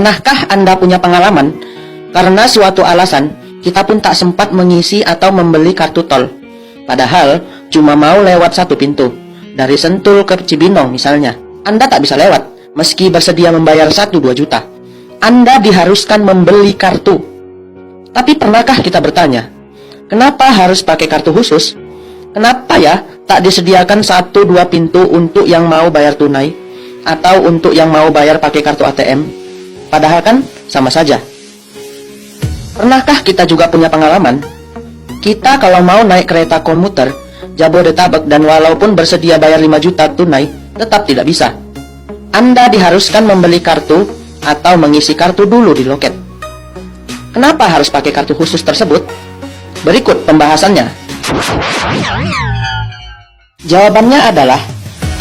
Pernahkah Anda punya pengalaman? Karena suatu alasan, kita pun tak sempat mengisi atau membeli kartu tol. Padahal, cuma mau lewat satu pintu. Dari Sentul ke Cibinong misalnya. Anda tak bisa lewat, meski bersedia membayar 1-2 juta. Anda diharuskan membeli kartu. Tapi pernahkah kita bertanya, kenapa harus pakai kartu khusus? Kenapa ya tak disediakan 1-2 pintu untuk yang mau bayar tunai? Atau untuk yang mau bayar pakai kartu ATM? Padahal kan sama saja. Pernahkah kita juga punya pengalaman? Kita kalau mau naik kereta komuter Jabodetabek dan walaupun bersedia bayar 5 juta tunai, tetap tidak bisa. Anda diharuskan membeli kartu atau mengisi kartu dulu di loket. Kenapa harus pakai kartu khusus tersebut? Berikut pembahasannya. Jawabannya adalah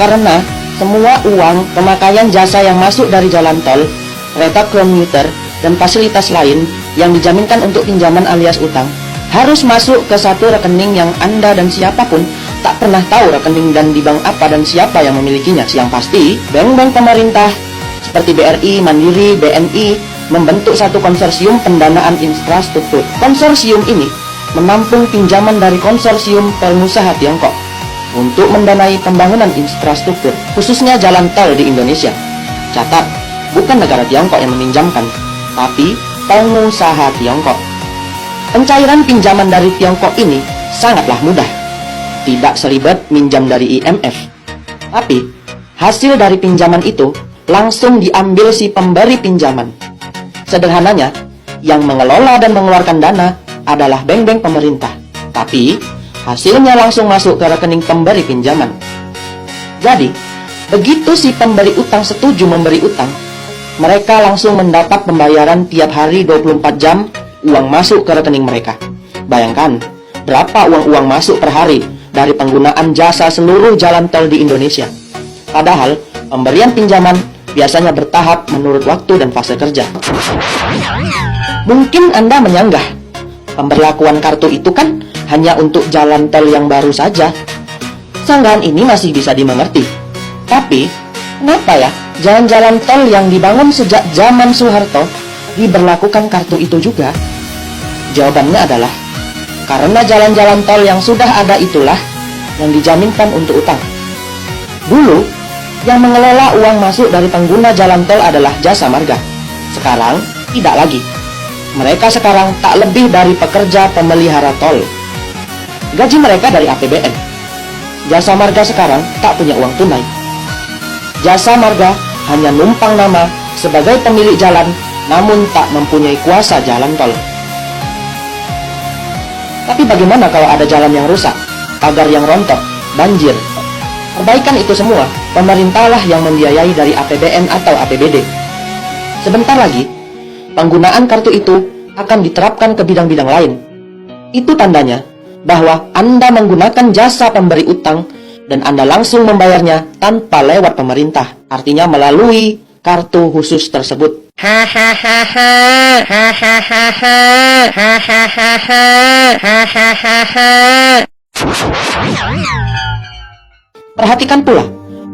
karena semua uang pemakaian jasa yang masuk dari jalan tol, kereta komuter, dan fasilitas lain yang dijaminkan untuk pinjaman alias utang harus masuk ke satu rekening yang Anda dan siapapun tak pernah tahu rekening dan di bank apa dan siapa yang memilikinya. Yang pasti, bank-bank pemerintah seperti BRI, Mandiri, BNI membentuk satu konsorsium pendanaan infrastruktur. Konsorsium ini menampung pinjaman dari konsorsium pengusaha Tiongkok untuk mendanai pembangunan infrastruktur, khususnya jalan tol di Indonesia. Catat, bukan negara Tiongkok yang meminjamkan, tapi pengusaha Tiongkok. Pencairan pinjaman dari Tiongkok ini sangatlah mudah. Tidak seribet minjam dari IMF. Tapi, hasil dari pinjaman itu langsung diambil si pemberi pinjaman. Sederhananya, yang mengelola dan mengeluarkan dana adalah bank-bank pemerintah. Tapi, hasilnya langsung masuk ke rekening pemberi pinjaman. Jadi, begitu si pemberi utang setuju memberi utang, mereka langsung mendapat pembayaran tiap hari 24 jam uang masuk ke rekening mereka. Bayangkan, berapa uang masuk per hari dari penggunaan jasa seluruh jalan tol di Indonesia. Padahal, pemberian pinjaman biasanya bertahap menurut waktu dan fase kerja. Mungkin Anda menyanggah, pemberlakuan kartu itu kan hanya untuk jalan tol yang baru saja. Sanggahan ini masih bisa dimengerti. Tapi, kenapa ya jalan-jalan tol yang dibangun sejak zaman Soeharto diberlakukan kartu itu juga? Jawabannya adalah karena jalan-jalan tol yang sudah ada itulah yang dijaminkan untuk utang. Dulu, yang mengelola uang masuk dari pengguna jalan tol adalah Jasa Marga. Sekarang, tidak lagi. Mereka sekarang tak lebih dari pekerja pemelihara tol. Gaji mereka dari APBN. Jasa Marga sekarang tak punya uang tunai. Jasa Marga hanya numpang nama sebagai pemilik jalan, namun tak mempunyai kuasa jalan tol. Tapi bagaimana kalau ada jalan yang rusak, pagar yang rontok, banjir? Perbaikan itu semua, pemerintahlah yang membiayai dari APBN atau APBD. Sebentar lagi, penggunaan kartu itu akan diterapkan ke bidang-bidang lain. Itu tandanya bahwa Anda menggunakan jasa pemberi utang dan Anda langsung membayarnya tanpa lewat pemerintah, artinya melalui kartu khusus tersebut. Perhatikan pula,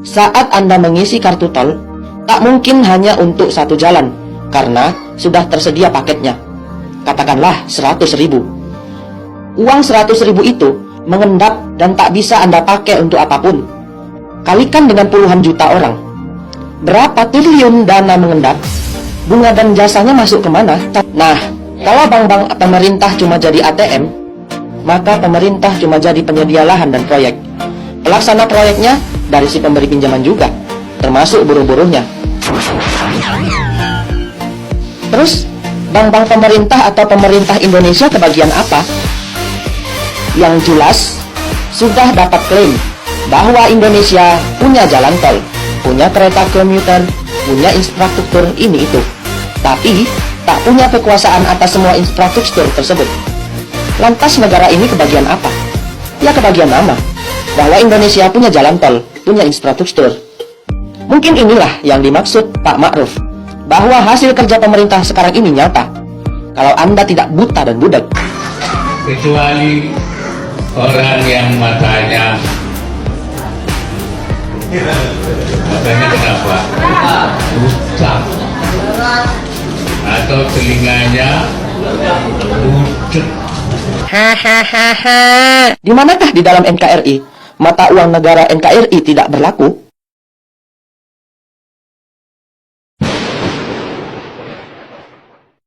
saat Anda mengisi kartu tol, tak mungkin hanya untuk satu jalan, karena sudah tersedia paketnya. Katakanlah 100.000. Uang 100.000 itu mengendap dan tak bisa Anda pakai untuk apapun. Kalikan dengan puluhan juta orang. Berapa triliun dana mengendap? Bunga dan jasanya masuk kemana? Nah, kalau bank-bank pemerintah cuma jadi ATM, maka pemerintah cuma jadi penyedia lahan dan proyek. Pelaksana proyeknya dari si pemberi pinjaman juga, termasuk buruh-buruhnya. Terus, bank-bank pemerintah atau pemerintah Indonesia kebagian apa? Yang jelas, sudah dapat klaim bahwa Indonesia punya jalan tol, punya kereta komuter, punya infrastruktur ini itu. Tapi, tak punya kekuasaan atas semua infrastruktur tersebut. Lantas negara ini kebagian apa? Ya kebagian nama, bahwa Indonesia punya jalan tol, punya infrastruktur. Mungkin inilah yang dimaksud Pak Ma'ruf, bahwa hasil kerja pemerintah sekarang ini nyata. Kalau Anda tidak buta dan budak. Kecuali orang yang matanya kenapa? Buta. atau telinganya budek. Hahaha. Di manakah di dalam NKRI mata uang negara NKRI tidak berlaku?